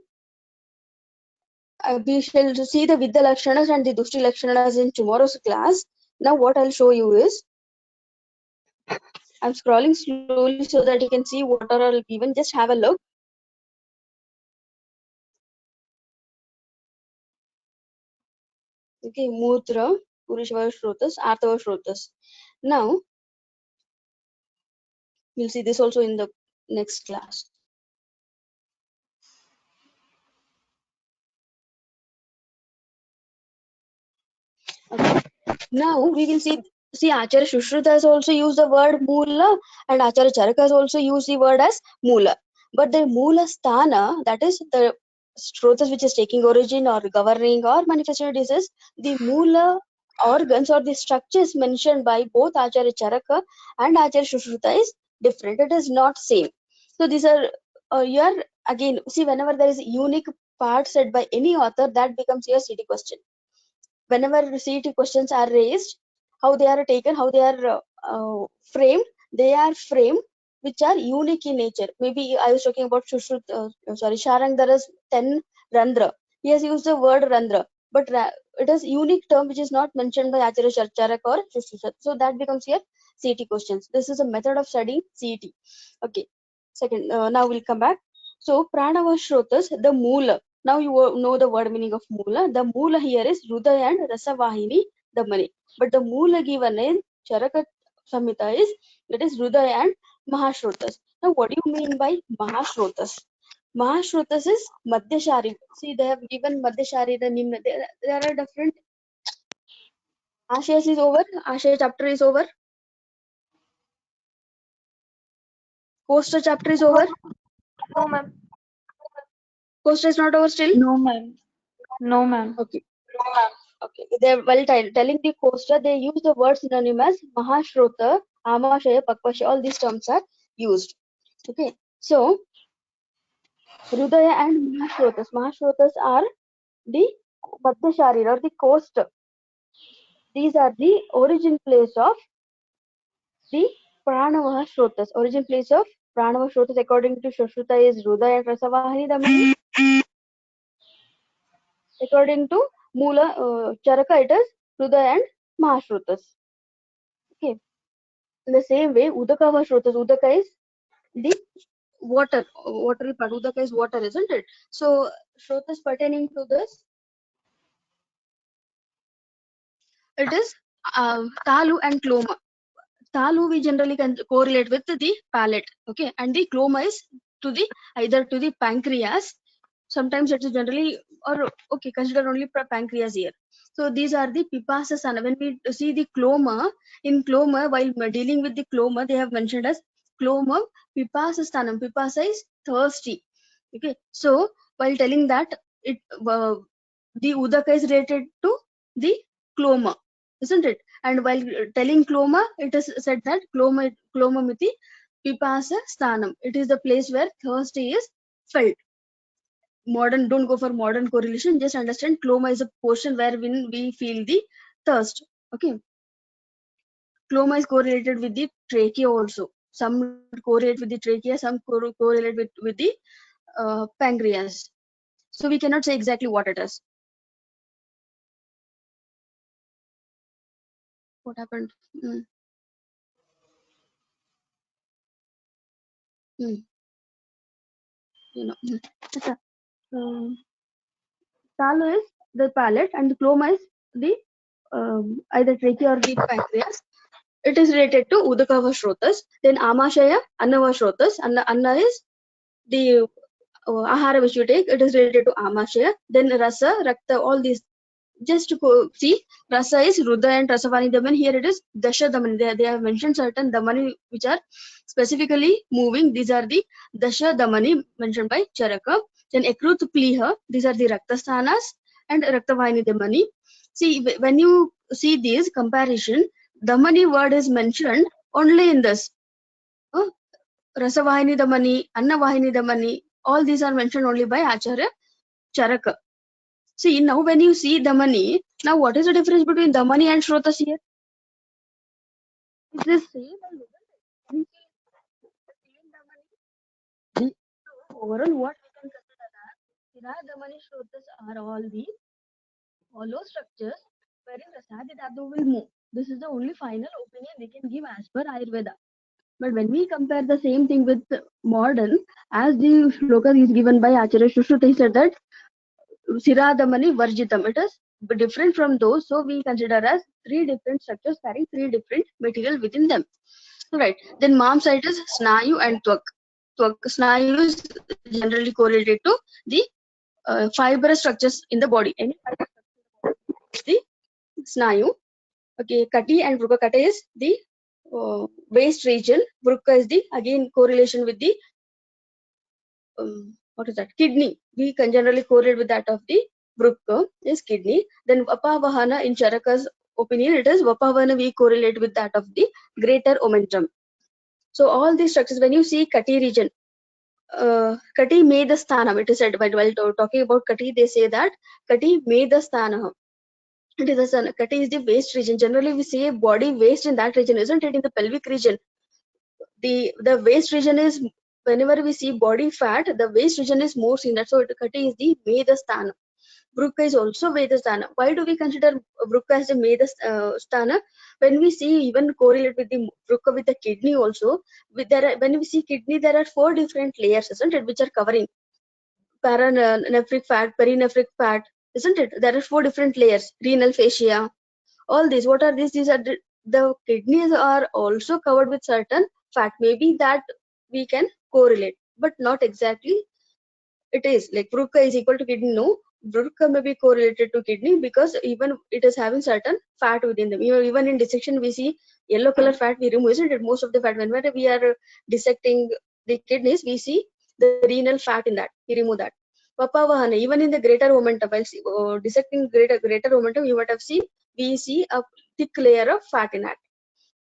we shall see the Vidya Lakshanas and the Dushti Lakshanas in tomorrow's class. Now what I'll show you is, I'm scrolling slowly so that you can see what are all given. Just have a look. Okay, Mutra, Purishava Shrotas, Artava Shrotas. Now we'll see this also in the next class. Okay. Now we will see Acharya Sushruta has also used the word Moola and Acharya Charaka has also used the word as Moola. But the Moola Sthana, that is the Shrotas which is taking origin or governing or manifesting disease, the Moola organs or the structures mentioned by both Acharya Charaka and Acharya Sushruta is different. It is not same. So these are here again, see, whenever there is a unique part said by any author, that becomes your city question. Whenever CET questions are raised, how they are taken, how they are framed, they are framed which are unique in nature. Maybe I was talking about Sharangdara's 10 Randra. He has used the word Randra, but it is unique term which is not mentioned by Acharya Charak or Shushruta. So that becomes here CET questions. This is a method of studying CET. Okay. Second, now we'll come back. So Pranava Shrotas, the Moola. Now you know the word meaning of Moola. The Moola here is Hridaya and Rasavahini Damani. But the Moola given in Charaka Samhita is, that is Hridaya and Mahashrotas. Now what do you mean by Mahashrotas? Mahashrotas is Madhyashari. See, they have given Madhyashari, the Nimna. There are different. Ashaya is over. Ashaya chapter is over. Kosta chapter is over. No, ma'am. Kosta is not over still. No, ma'am. No, ma'am. Okay. Okay. They're while telling the Kosta, they use the word synonym as Mahashrota, Amashaya, Pakvashaya. All these terms are used. Okay. So Hridaya and Mahashrotas. Mahashrotas are the Madhyashari or the coast. These are the origin place of the Pranava Shrotas. Origin place of Pranava Shrotas according to Sushruta is Hridaya and Rasavahini Damani. According to Moola Charaka, it is Hridaya and Mahashrotas. Okay. In the same way, Udaka Shrotas. Udaka is the water. Watery part. Udaka is water, isn't it? So Shrotas pertaining to this, it is Talu and Kloma. talu we generally can correlate with the palate, okay, and the cloma is to the either to the pancreas. Sometimes it is generally, or okay, consider only pancreas here. So these are the pipasa stana. When we see the cloma, in cloma, while dealing with the cloma, they have mentioned as cloma pipasa stanam. Pipasa is thirsty. Okay, so while telling that it the udaka is related to the cloma, isn't it? And while telling cloma, it is said that cloma miti pipasa stanam. It is the place where thirsty is felt. Modern, don't go for modern correlation, just understand cloma is a portion where when we feel the thirst. Okay, cloma is correlated with the trachea also. Some correlate with the trachea, some correlate with the pancreas. So we cannot say exactly what it is. What happened? You know, talo is the palate and the cloma is the either trachea or the pancreas. It is related to udakava shrotas. Then amashaya, annava shrotas. Anna is the ahara which you take. It is related to amashaya. Then rasa, rakta, all these. Just to see, rasa is rudra and rasavani daman. Here it is dasha daman. They have mentioned certain damani which are specifically moving. These are the dasha damani mentioned by Charaka. Then ekrut pliha. These are the raktastanas and raktavahini damani. See, when you see these comparison, damani word is mentioned only in this. Rasavahini damani, annavahini damani. All these are mentioned only by Acharya Charaka. See, now when you see Damani, now what is the difference between Damani and Shrotas here? Is this same or different? So overall, what we can consider that Sira, Damani, Shrotas are all the hollow structures wherein Rasadi Dhatu will move. This is the only final opinion we can give as per Ayurveda. But when we compare the same thing with modern, as the shloka is given by Acharya Sushruta, he said that Sira Damani Varjitam. It is different from those, so we consider as three different structures carrying three different material within them. Right. Then Mam site is Snayu and Twak. Snayu is generally correlated to the fibrous structures in the body. Any fibrous structure is the Snayu. Okay, Kati and Vruka. Kati is the waist region. Vruka is the again correlation with the what is that? Kidney. We can generally correlate with that of the Vruka is kidney. Then Vapavahana in Charaka's opinion, it is Vapavahana we correlate with that of the greater omentum. So all these structures, when you see Kati region, Kati made the sthanam. It is said while talking about Kati, they say that Kati made the sthanam. It is the Kati is the waist region. Generally, we say body waist in that region, isn't it? In the pelvic region, the waist region is whenever we see body fat, the waist region is more seen. That's so Kati is the Veda Sthana. Vruka is also Veda Sthana. Why do we consider Vruka as the Veda Sthana? When we see even correlate with the Vruka with the kidney also, when we see kidney, there are 4 different layers, isn't it, which are covering paranephric fat, perinephric fat, isn't it? There are 4 different layers, renal fascia, all these. What are these? These are the kidneys are also covered with certain fat. Maybe that we can correlate, but not exactly. It is like Vruka is equal to kidney. No, Vruka may be correlated to kidney because even it is having certain fat within them. Even in dissection, we see yellow color fat we remove, isn't it? Most of the fat, whenever we are dissecting the kidneys, we see the renal fat in that. We remove that. Papavahana, even in the greater omentum, while dissecting greater omentum, you might have seen we see a thick layer of fat in that.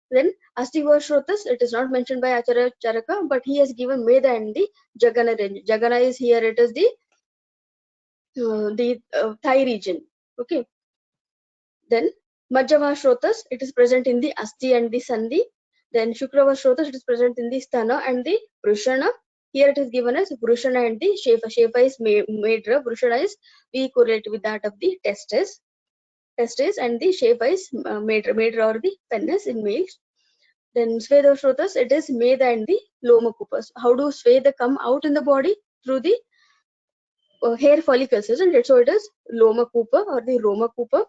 Then Astivashrotas, it is not mentioned by Acharya Charaka, but he has given Meda and the Jagana range. Jagana is here, it is the thigh region. Okay. Then Majjavashrotas, it is present in the Asti and the Sandhi. Then Shukravashrotas, it is present in the Sthana and the Brushana. Here it is given as Brushana and the Shefa. Shefa is Medra. Brushana is we correlate with that of the testes. Testes and the Shefa is Medra. Medra or the penis in males. Then Sveda Shrotas, it is Meda and the Loma Kupas. How do Sveda come out in the body? Through the hair follicles, isn't it? So it is Loma Kupa or the Roma Kupa.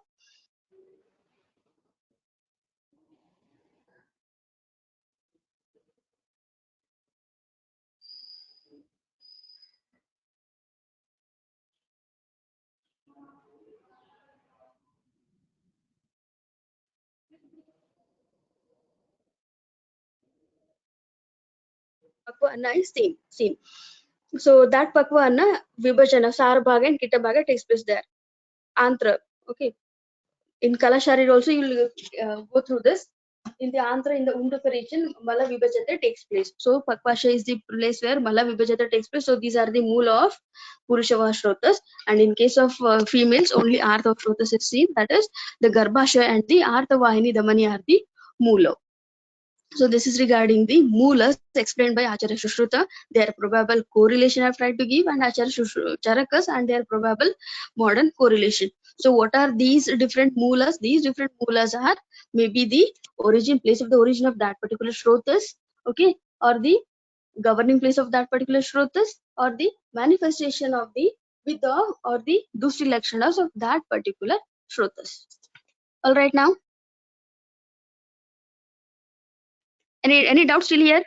Pakva Anna is seen. So that Pakva Anna, Vibhajana, Sarabhaga and Kittabhaga takes place there. Antra, okay. In Kalashari also you will go through this. In the Andhra, in the Undaka region, Mala Vibhajata takes place. So Pakvasha is the place where Mala Vibhajata takes place. So these are the Mula of Purushava Shrotas. And in case of females, only Artha of Shrotas is seen. That is the Garbhasha and the Artha Vahini Damani are the Mula. So this is regarding the Mulas explained by Acharya Sushruta, their probable correlation I've tried to give, and Acharya Charakas and their probable modern correlation. So what are these different Mulas? These different Mulas are maybe the origin, place of the origin of that particular Shrotas, okay, or the governing place of that particular Shrotas, or the manifestation of the Vidha or the Dushti Lakshanas of that particular Shrotas. All right now? Any doubts still here?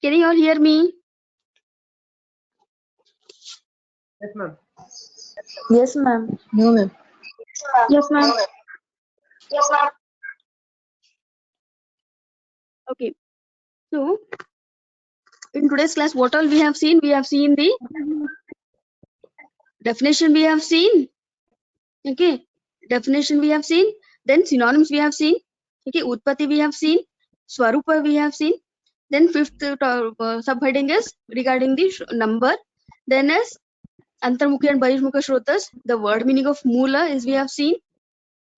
Can you all hear me? Yes, ma'am. Yes, ma'am. No, ma'am. Yes, ma'am. Okay. So in today's class, what all we have seen? We have seen the definition we have seen. Okay. Definition we have seen. Then synonyms we have seen. Okay. Utpatti we have seen. Swarupa we have seen. Then fifth subheading is regarding the number. Then is Antarmukhi and Bahishmukha Shrotas. The word meaning of Mula is we have seen.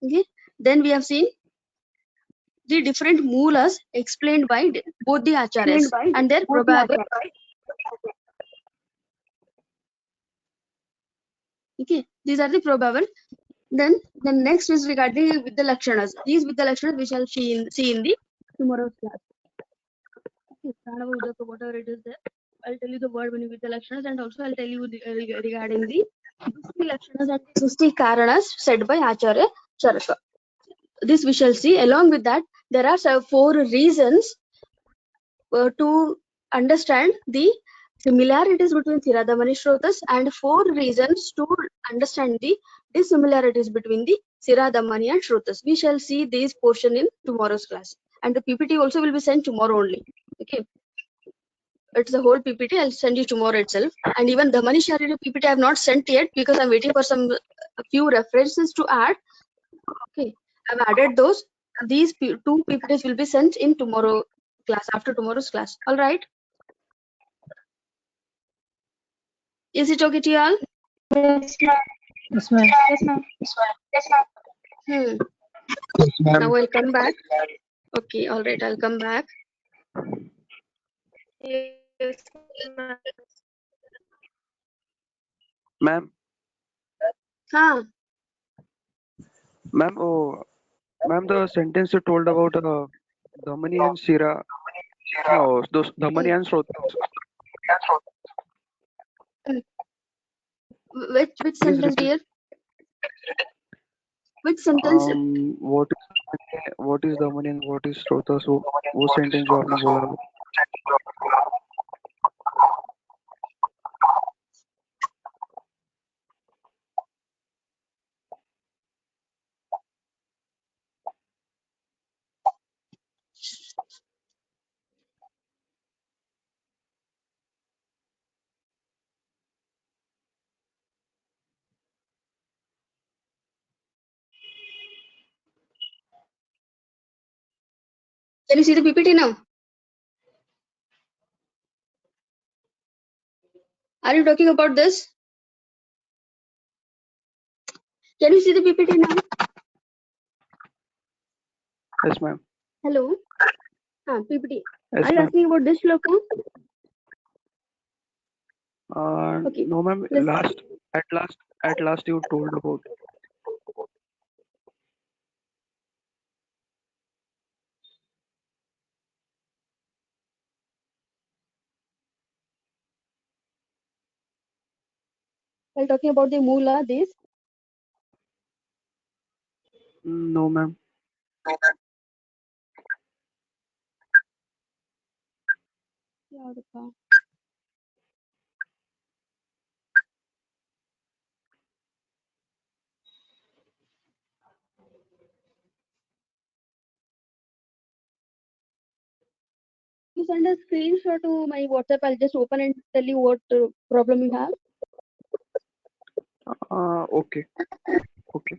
Okay. Then we have seen the different Mulas explained by both the Acharyas and their probable. Okay. These are the probable. Then the next is regarding with the Lakshanas. These with the Lakshanas we shall see in the tomorrow's class. Okay, Pranava Udaka, whatever it is there. I'll tell you the word meaning with the Lakshanas, and also I'll tell you regarding the Dusti Lakshanas and Dusti Karanas said by Acharya Charaka. This we shall see. Along with that, there are 4 reasons to understand the similarities between Siradhamani Shrotas, and 4 reasons to understand the dissimilarities between the Siradhamani and Shrotas. We shall see this portion in tomorrow's class, and the PPT also will be sent tomorrow only. Okay, it's the whole PPT. I'll send you tomorrow itself. And even Dhamani Sharira PPT I have not sent yet because I'm waiting for a few references to add. Okay, I've added those. These 2 PPTs will be sent in tomorrow class, after tomorrow's class. All right. Is it okay to you all? Yes, ma'am. Yes, ma'am. Yes, ma'am. Now I'll come back. Okay, all right, I'll come back. Yes, ma'am. Ma'am, Huh. ma'am, oh, ma'am, the sentence you told about Dhamani and Sira, no, those Dhamani and Srotas. Which Please sentence repeat. here? Which sentence? what is Dhamani and what is Srotas? वो sentence जो आपने बोला. Can you see the PPT now? Are you talking about this? Can you see the PPT now? Yes, ma'am. Hello. PPT. Yes, Are you ma'am. asking about this shloka? Okay. No, ma'am. Listen. At last, you told about. While talking about the Mula, this. No, ma'am. send a screenshot to my WhatsApp? I'll just open and tell you what problem you have. Okay. Okay.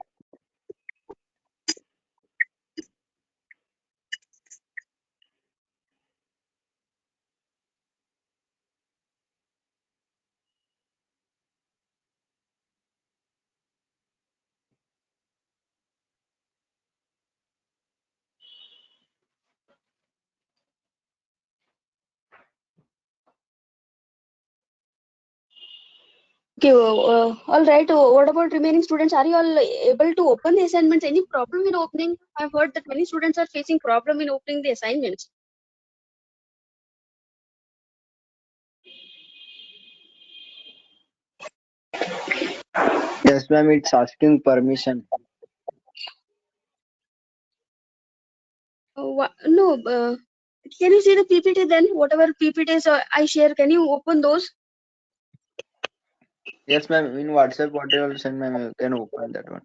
Okay, all right. What about remaining students? Are you all able to open the assignments? Any problem in opening? I've heard that many students are facing problem in opening the assignments. Yes, ma'am, it's asking permission. No, can you see the PPT then? Whatever PPTs I share, can you open those? Yes, ma'am, in WhatsApp, whatever you send, ma'am, you can open that one.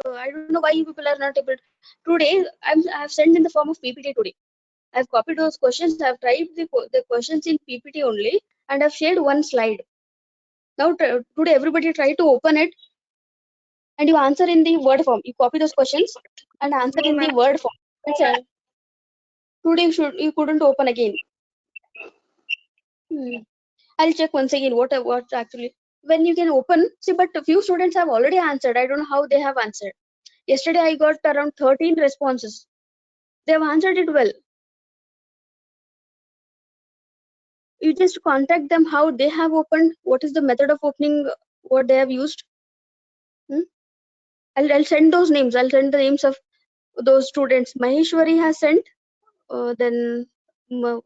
I don't know why you people are not able. Today, I've sent in the form of PPT today. I've copied those questions. I've typed the questions in PPT only, and I've shared one slide. Now today, everybody try to open it, and you answer in the word form. You copy those questions and answer in the word form. That's all. Today you couldn't open again. I'll check once again what actually when you can open. See, but a few students have already answered. I don't know how they have answered. Yesterday I got around 13 responses. They have answered it well. You just contact them how they have opened, what is the method of opening, what they have used. I'll send those names. I'll send the names of those students. Maheshwari has sent. Then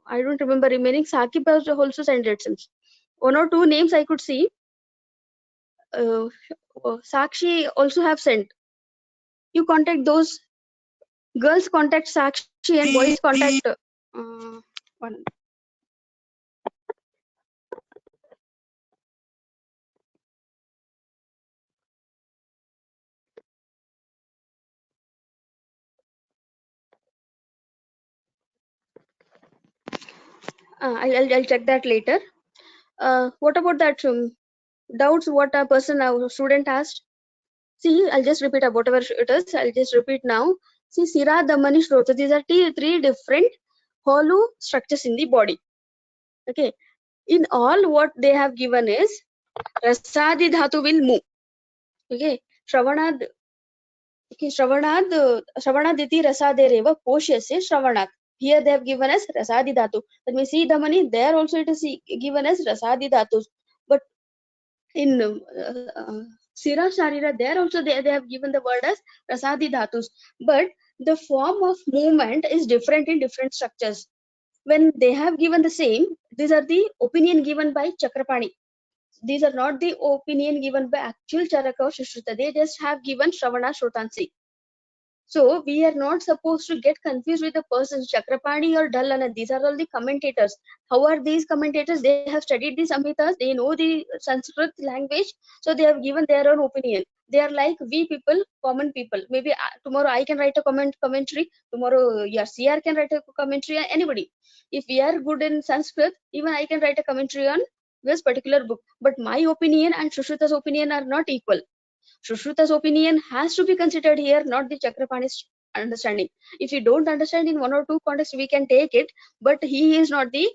I don't remember remaining. Sakib has also sent it. Since one or two names I could see. Sakshi also have sent. You contact those girls. Contact Sakshi and boys contact one. I'll check that later. What about that doubts? What a student asked. See, I'll just repeat whatever it is. I'll just repeat now. See, Sira, Damani, Shrota. These are three different hollow structures in the body. Okay. In all, what they have given is Rasadi Dhatu will move. Okay. Shravanad. Okay. Shravanaditi Rasadereva Poshyasya Shravanat. Here they have given us Rasadi Dhatu. That means see Damani. There also it is given as Rasadi Dhatus. But in Sira Sharira, there also they have given the word as Rasadi Dhatus. But the form of movement is different in different structures. When they have given the same, these are the opinion given by Chakrapani. These are not the opinion given by actual Charaka or Shushruta. They just have given Shravana Shrotansi. So we are not supposed to get confused with the persons Chakrapani or Dallana. These are all the commentators. How are these commentators? They have studied the Samhitas. They know the Sanskrit language. So they have given their own opinion. They are like we people, common people. Maybe tomorrow I can write a commentary. Tomorrow your CR can write a commentary. Anybody. If we are good in Sanskrit, even I can write a commentary on this particular book. But my opinion and Shushruta's opinion are not equal. Shushruta's opinion has to be considered here, not the Chakrapani's understanding. If you don't understand in one or two contexts, we can take it, but he is not the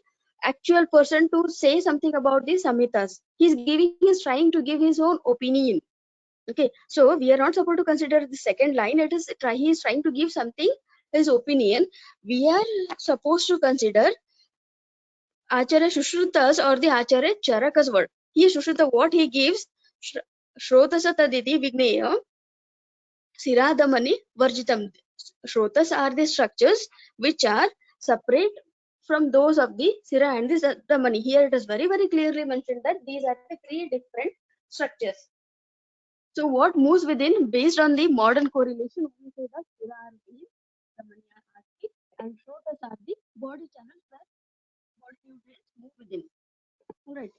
actual person to say something about the Samhitas. He's trying to give his own opinion. Okay, so we are not supposed to consider the second line. He is trying to give something, his opinion. We are supposed to consider Acharya Shushrutas or the Acharya Charaka's word. Here Shushruta, what he gives, Shrotasa Taditi Vigneya Siradamani Varjitam. Shrotas are the structures which are separate from those of the Sira and the Damani. Here it is very, very clearly mentioned that these are the three different structures. So what moves within based on the modern correlation, we say that Sira are the Damani are the and Shrotas are the body channels where body nutrients move within. All right.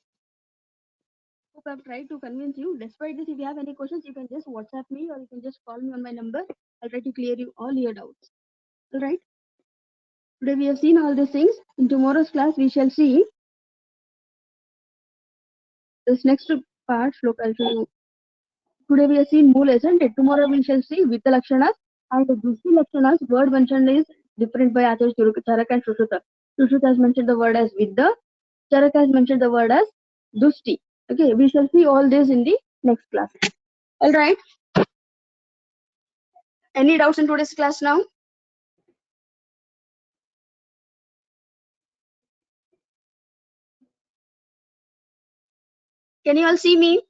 Hope I've tried to convince you. Despite this, if you have any questions, you can just WhatsApp me or you can just call me on my number. I'll try to clear you all your doubts. All right. Today we have seen all these things. In tomorrow's class, we shall see this next part. Look, I'll show you. Today we have seen Mool, isn't it? Tomorrow we shall see Vita Lakshanas and the Dushti Lakshanas. Word mentioned is different by Acharya Charaka and Sushruta. Sushruta has mentioned the word as Vidya. Charaka has mentioned the word as Dushti. Okay, we shall see all this in the next class. All right. Any doubts in today's class now? Can you all see me?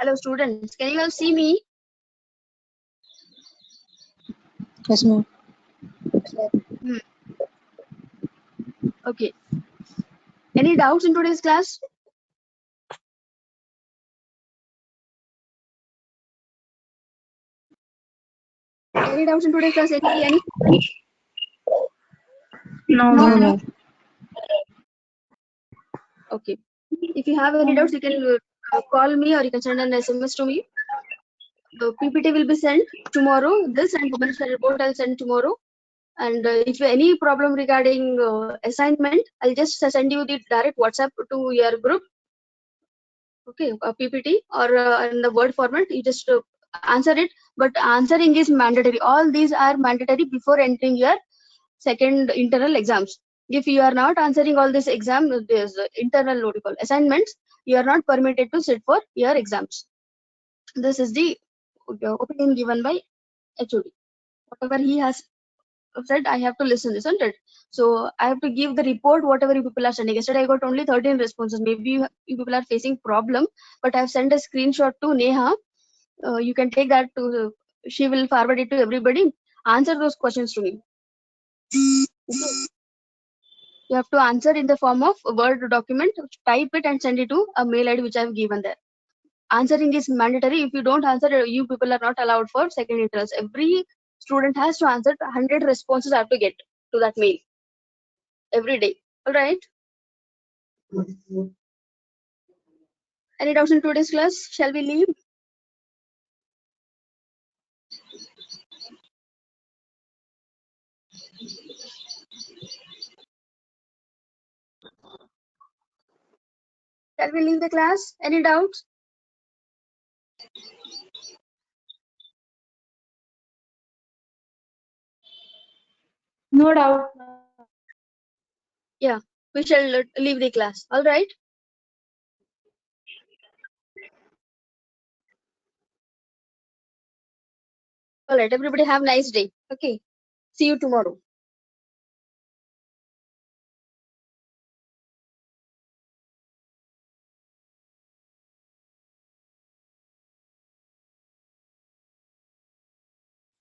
Hello, students. Can you all see me? Yes, ma'am. Okay. Any doubts in today's class? Any doubts in today's class? Any? No, No, ma'am. ma'am. Okay. If you have any doubts, you can call me or you can send an SMS to me. The PPT will be sent tomorrow. This and the report I'll send tomorrow. And if any problem regarding assignment, I'll just send you the direct WhatsApp to your group. Okay, a PPT or in the word format. You just answer it. But answering is mandatory. All these are mandatory before entering your second internal exams. If you are not answering all this exam, this internal what you call assignments, you are not permitted to sit for your exams. This is the opinion given by HOD. Whatever he has said, I have to listen, isn't it? So I have to give the report whatever you people are sending. Yesterday I got only 13 responses. Maybe you people are facing problem, but I have sent a screenshot to Neha. You can take that to. She will forward it to everybody. Answer those questions to me. Okay. You have to answer in the form of a Word document, type it and send it to a mail ID which I have given there. Answering is mandatory. If you don't answer, you people are not allowed for second internals. Every student has to answer. 100 responses have to get to that mail every day. All right. Any doubts in today's class? Shall we leave? Shall we leave the class? Any doubts? No doubt. Yeah, we shall leave the class. All right. All right. Everybody have a nice day. Okay. See you tomorrow.